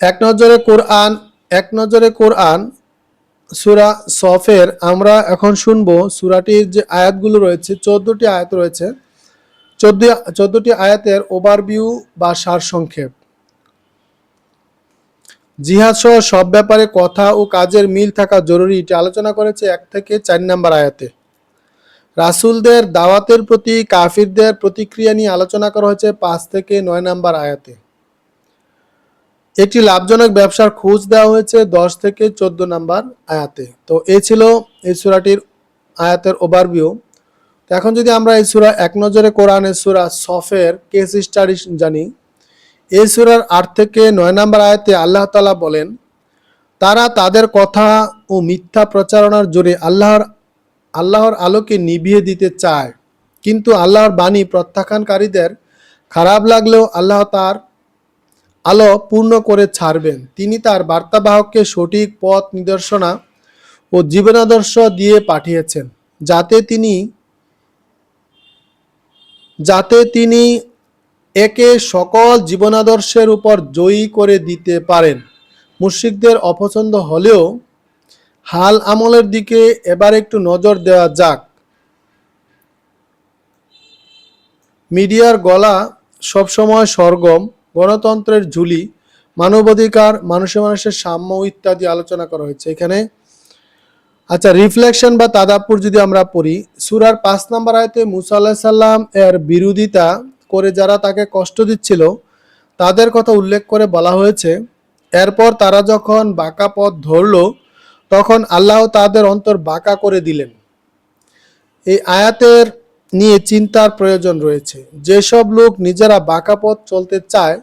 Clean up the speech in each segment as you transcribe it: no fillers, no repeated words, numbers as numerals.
এক নজরে কোরআন সূরা সফের আমরা এখন শুনবো। সূরাটির যে আয়াতগুলো রয়েছে, 14টি আয়াত রয়েছে। 14টি আয়াতের ওভারভিউ বা সারসংক্ষেপ। জিহাদ সহ সব ব্যাপারে কথা ও কাজের মিল থাকা জরুরি, এটি আলোচনা করেছে 1 থেকে 4 নম্বর আয়াতে। রাসূলদের দাওয়াতের প্রতি কাফিরদের প্রতিক্রিয়া নিয়ে আলোচনা করা হয়েছে 5 থেকে 9 নম্বর আয়াতে। একটি লাভজনক ব্যবসার খোঁজ দেওয়া হয়েছে 10 থেকে 14 নম্বর আয়াতে। তো এই ছিল এই সূরাটির আয়াতের ওভারভিউ। তো এখন যদি আমরা এই সূরা এক নজরে কোরআনের সূরা সফের কেস স্টাডি জানি, এই সূরার 8 থেকে 9 নম্বর আয়াতে আল্লাহ তাআলা বলেন, তারা তাদের কথা ও মিথ্যা প্রচারণার জোরে আল্লাহর আলোকে নিভিয়ে দিতে চায়, কিন্তু আল্লাহর বাণী প্রত্যাখ্যানকারীদের খারাপ লাগলেও আল্লাহ তার আলো পূর্ণ করে ছাড়বেন। তিনি তার বার্তাবাহককে সঠিক পথ নির্দেশনা ও জীবনাদর্শ দিয়ে পাঠিয়েছেন, যাতে তিনি একে সকল জীবনাদর্শের উপর জয়ী করে দিতে পারেন। মুশরিকদের অপছন্দ হলেও হাল আমলের দিকে এবার একটু নজর দেওয়া যাক। মিডিয়ার গলা সবসময় সরগম, গণতন্ত্রের ঝুলি, মানবাধিকার, মানুষের সাম্য ইত্যাদি আলোচনা করা হয়েছে এখানে। আচ্ছা, রিফ্লেকশন বা তাদাব্বুর যদি আমরা পড়ি, সূরার 5 নম্বর আয়াতে মুসা আলাইহিস সালাম এর বিরোধিতা করে যারা তাকে কষ্ট দিচ্ছিল তাদের কথা উল্লেখ করে বলা হয়েছে, এরপর তারা যখন বাঁকা পথ ধরল তখন আল্লাহ তাদের অন্তর বাঁকা করে দিলেন। এই আয়াতের নিয়ে চিন্তার প্রয়োজন রয়েছে। যেসব লোক নিজেরা বাঁকা পথ চলতে চায়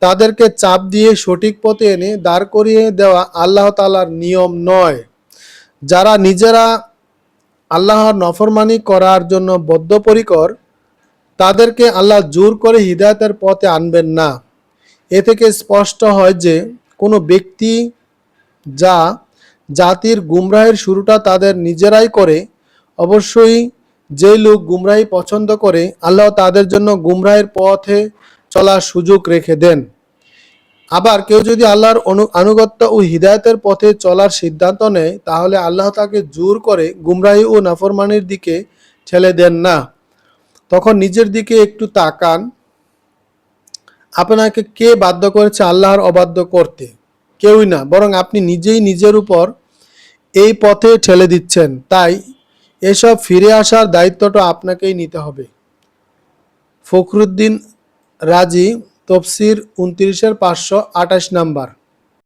তাদেরকে চাপ দিয়ে সঠিক পথে এনে দাঁড় করিয়ে দেওয়া আল্লাহ তাআলার নিয়ম নয়। যারা নিজেরা আল্লাহর নফরমানি করার জন্য বদ্ধপরিকর তাদেরকে আল্লাহ জোর করে হিদায়াতের পথে আনবেন না। এ থেকে স্পষ্ট হয় যে কোনো ব্যক্তি যা জাতির গুমরাহের শুরুটা তাদের নিজেরাই করে, অবশ্যই যেই লোক গুমরাহি পছন্দ করে আল্লাহ তাদের জন্য গুমরাহের পথে চলার সুযোগ রেখে দেন। আবার কেউ যদি আল্লাহর আনুগত্য ও হিদায়াতের পথে চলার সিদ্ধান্ত নেয় তাহলে আল্লাহ তাকে জোর করে গুমরাহি ও নাফরমানির দিকে ঠেলে দেন না। তখন নিজের দিকে একটু তাকান, আপনাকে কে বাধ্য করেছে আল্লাহর অবাধ্য করতে? কেউই না, বরং আপনি নিজেই নিজের উপর এই পথে ঠেলে দিচ্ছেন। তাই এসব ফিরে আসার দায়িত্বটা আপনাকেই নিতে হবে। ফখরুদ্দীন রাজি, তফসির 29-528 নাম্বার।